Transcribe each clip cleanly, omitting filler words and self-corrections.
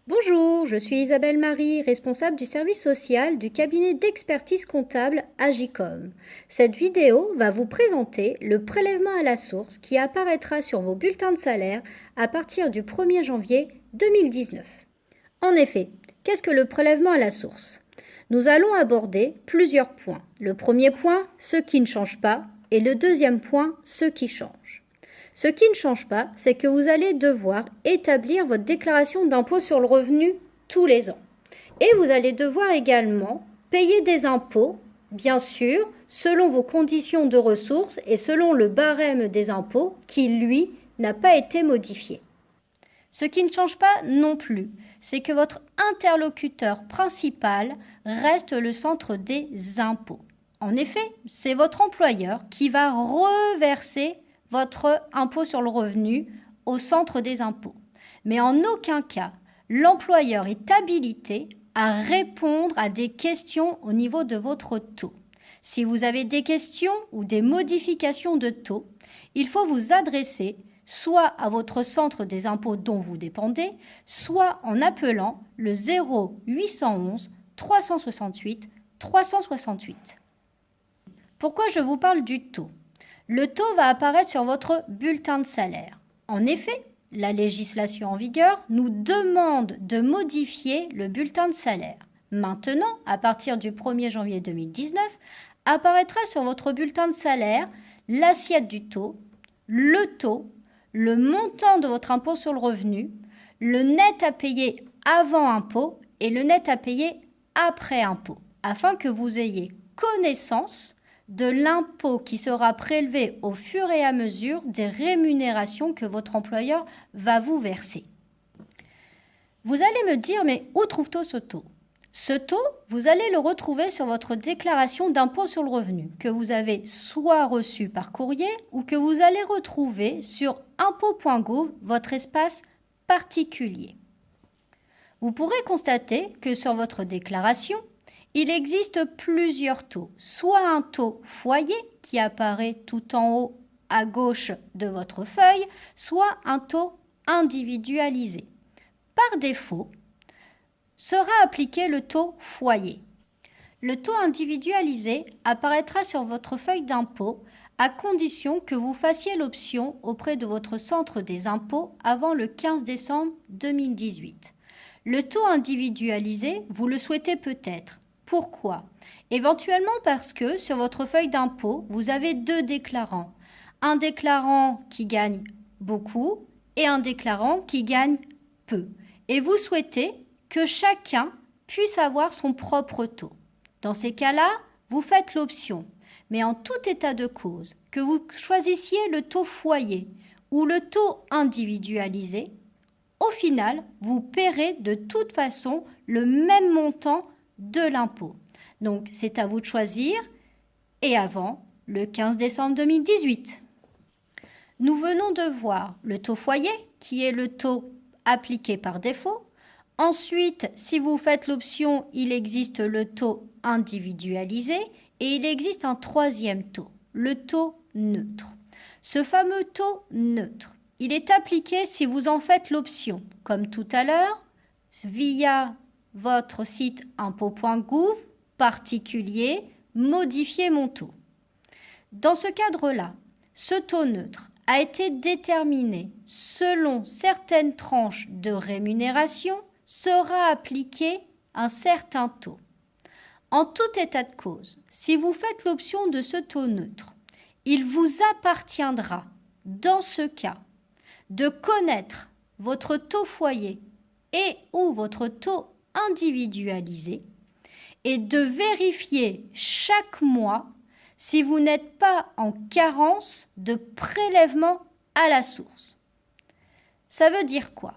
Bonjour, je suis Isabelle Marie, responsable du service social du cabinet d'expertise comptable Agicom. Cette vidéo va vous présenter le prélèvement à la source qui apparaîtra sur vos bulletins de salaire à partir du 1er janvier 2019. En effet, qu'est-ce que le prélèvement à la source? Nous allons aborder plusieurs points. Le premier point, ce qui ne change pas, et le deuxième point, ce qui change. Ce qui ne change pas, c'est que vous allez devoir établir votre déclaration d'impôt sur le revenu tous les ans. Et vous allez devoir également payer des impôts, bien sûr, selon vos conditions de ressources et selon le barème des impôts qui, lui, n'a pas été modifié. Ce qui ne change pas non plus, c'est que votre interlocuteur principal reste le centre des impôts. En effet, c'est votre employeur qui va reverser votre impôt sur le revenu au centre des impôts. Mais en aucun cas, l'employeur est habilité à répondre à des questions au niveau de votre taux. Si vous avez des questions ou des modifications de taux, il faut vous adresser soit à votre centre des impôts dont vous dépendez, soit en appelant le 0811 368 368. Pourquoi je vous parle du taux ? Le taux va apparaître sur votre bulletin de salaire. En effet, la législation en vigueur nous demande de modifier le bulletin de salaire. Maintenant, à partir du 1er janvier 2019, apparaîtra sur votre bulletin de salaire l'assiette du taux, le montant de votre impôt sur le revenu, le net à payer avant impôt et le net à payer après impôt, afin que vous ayez connaissance de l'impôt qui sera prélevé au fur et à mesure des rémunérations que votre employeur va vous verser. Vous allez me dire, mais où trouve-t-on ce taux ? Ce taux, vous allez le retrouver sur votre déclaration d'impôt sur le revenu, que vous avez soit reçu par courrier ou que vous allez retrouver sur impôt.gouv, votre espace particulier. Vous pourrez constater que sur votre déclaration, il existe plusieurs taux, soit un taux foyer qui apparaît tout en haut à gauche de votre feuille, soit un taux individualisé. Par défaut, sera appliqué le taux foyer. Le taux individualisé apparaîtra sur votre feuille d'impôt à condition que vous fassiez l'option auprès de votre centre des impôts avant le 15 décembre 2018. Le taux individualisé, vous le souhaitez peut-être. Pourquoi ? Éventuellement parce que sur votre feuille d'impôt, vous avez deux déclarants. Un déclarant qui gagne beaucoup et un déclarant qui gagne peu. Et vous souhaitez que chacun puisse avoir son propre taux. Dans ces cas-là, vous faites l'option. Mais en tout état de cause, que vous choisissiez le taux foyer ou le taux individualisé, au final, vous paierez de toute façon le même montant de l'impôt. Donc, c'est à vous de choisir et avant le 15 décembre 2018. Nous venons de voir le taux foyer, qui est le taux appliqué par défaut. Ensuite, si vous faites l'option, il existe le taux individualisé et il existe un troisième taux, le taux neutre. Ce fameux taux neutre, il est appliqué si vous en faites l'option, comme tout à l'heure, via votre site impôt.gouv, particulier, modifier mon taux. Dans ce cadre-là, ce taux neutre a été déterminé selon certaines tranches de rémunération, sera appliqué un certain taux. En tout état de cause, si vous faites l'option de ce taux neutre, il vous appartiendra, dans ce cas, de connaître votre taux foyer et ou votre taux individualisé et de vérifier chaque mois si vous n'êtes pas en carence de prélèvement à la source. Ça veut dire quoi ?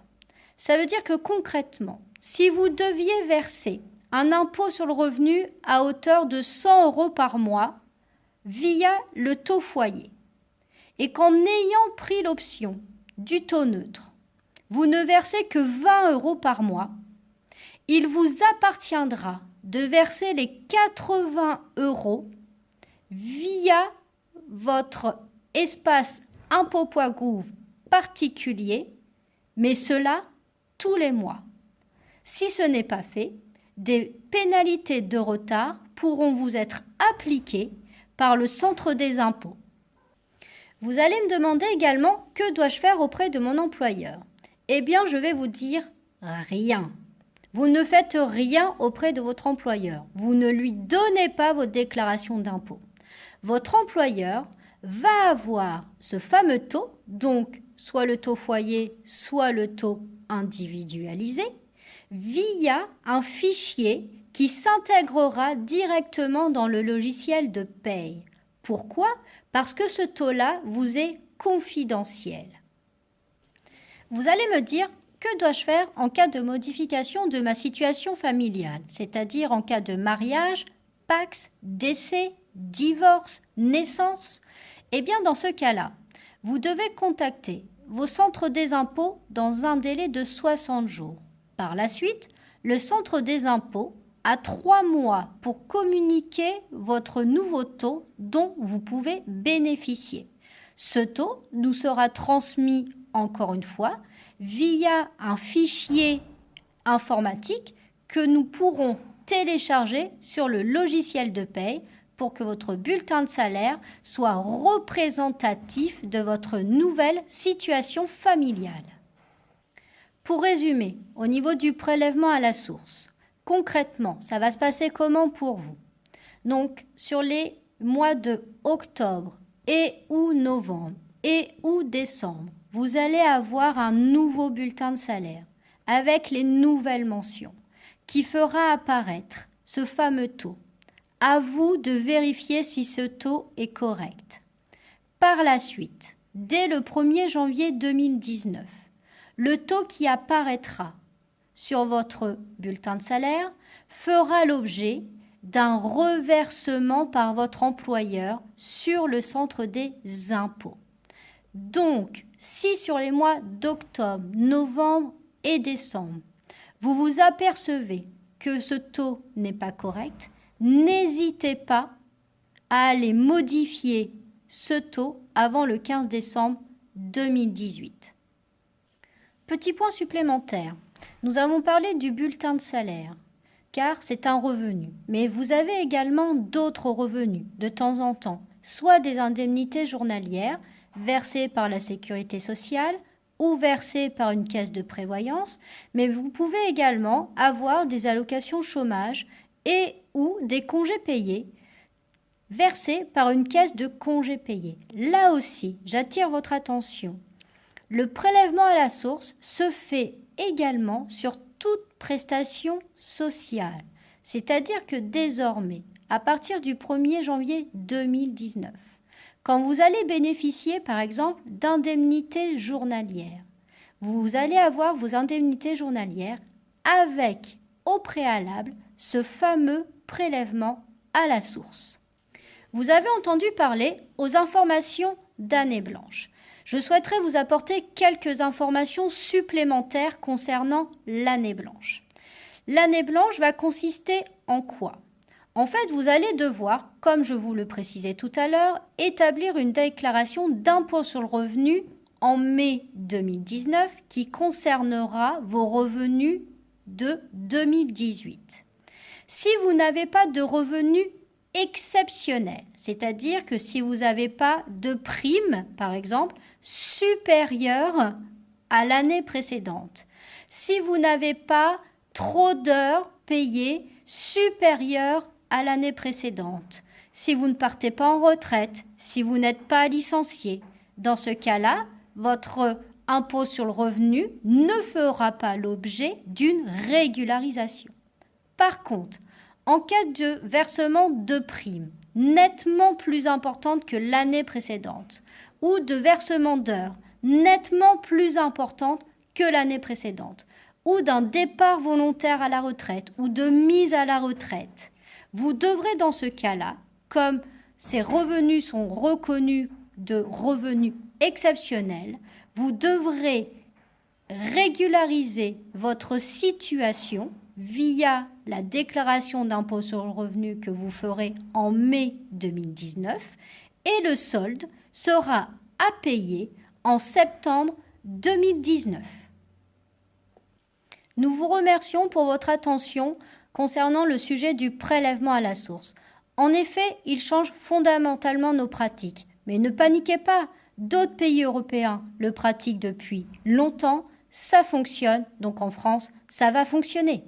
Ça veut dire que concrètement, si vous deviez verser un impôt sur le revenu à hauteur de 100 € par mois via le taux foyer, et qu'en ayant pris l'option du taux neutre, vous ne versez que 20 € par mois, il vous appartiendra de verser les 80 € via votre espace impôt.gouv particulier, mais cela tous les mois. Si ce n'est pas fait, des pénalités de retard pourront vous être appliquées par le centre des impôts. Vous allez me demander également que dois-je faire auprès de mon employeur? Eh bien, je vais vous dire rien. Vous ne faites rien auprès de votre employeur. Vous ne lui donnez pas votre déclaration d'impôt. Votre employeur va avoir ce fameux taux, donc soit le taux foyer, soit le taux individualisé, via un fichier qui s'intégrera directement dans le logiciel de paye. Pourquoi? Parce que ce taux-là vous est confidentiel. Vous allez me dire, que dois-je faire en cas de modification de ma situation familiale, c'est-à-dire en cas de mariage, Pacs, décès, divorce, naissance? Eh bien, dans ce cas-là, vous devez contacter vos centres des impôts dans un délai de 60 jours. Par la suite, le centre des impôts a 3 mois pour communiquer votre nouveau taux dont vous pouvez bénéficier. Ce taux nous sera transmis, encore une fois, via un fichier informatique que nous pourrons télécharger sur le logiciel de paye pour que votre bulletin de salaire soit représentatif de votre nouvelle situation familiale. Pour résumer, au niveau du prélèvement à la source, concrètement, ça va se passer comment pour vous? Donc, sur les mois de octobre et ou novembre et ou décembre, vous allez avoir un nouveau bulletin de salaire avec les nouvelles mentions qui fera apparaître ce fameux taux. À vous de vérifier si ce taux est correct. Par la suite, dès le 1er janvier 2019, le taux qui apparaîtra sur votre bulletin de salaire fera l'objet d'un reversement par votre employeur sur le centre des impôts. Donc, si sur les mois d'octobre, novembre et décembre, vous vous apercevez que ce taux n'est pas correct, n'hésitez pas à aller modifier ce taux avant le 15 décembre 2018. Petit point supplémentaire, nous avons parlé du bulletin de salaire, car c'est un revenu. Mais vous avez également d'autres revenus de temps en temps, soit des indemnités journalières versées par la sécurité sociale ou versées par une caisse de prévoyance, mais vous pouvez également avoir des allocations chômage et ou des congés payés versés par une caisse de congés payés. Là aussi, j'attire votre attention. Le prélèvement à la source se fait également sur toute prestation sociale, c'est-à-dire que désormais, à partir du 1er janvier 2019, quand vous allez bénéficier par exemple d'indemnités journalières, vous allez avoir vos indemnités journalières avec au préalable ce fameux prélèvement à la source. Vous avez entendu parler aux informations d'année blanche. Je souhaiterais vous apporter quelques informations supplémentaires concernant l'année blanche. L'année blanche va consister en quoi? En fait, vous allez devoir, comme je vous le précisais tout à l'heure, établir une déclaration d'impôt sur le revenu en mai 2019 qui concernera vos revenus de 2018. Si vous n'avez pas de revenus exceptionnels, c'est-à-dire que si vous n'avez pas de prime, par exemple, supérieure à l'année précédente, si vous n'avez pas trop d'heures payées supérieures à l'année précédente, si vous ne partez pas en retraite, si vous n'êtes pas licencié, dans ce cas-là, votre impôt sur le revenu ne fera pas l'objet d'une régularisation. Par contre, en cas de versement de primes nettement plus importante que l'année précédente ou de versement d'heures nettement plus importante que l'année précédente ou d'un départ volontaire à la retraite ou de mise à la retraite, vous devrez dans ce cas-là, comme ces revenus sont reconnus de revenus exceptionnels, vous devrez régulariser votre situation via la déclaration d'impôt sur le revenu que vous ferez en mai 2019 et le solde sera à payer en septembre 2019. Nous vous remercions pour votre attention concernant le sujet du prélèvement à la source. En effet, il change fondamentalement nos pratiques. Mais ne paniquez pas, d'autres pays européens le pratiquent depuis longtemps, ça fonctionne, donc en France, ça va fonctionner.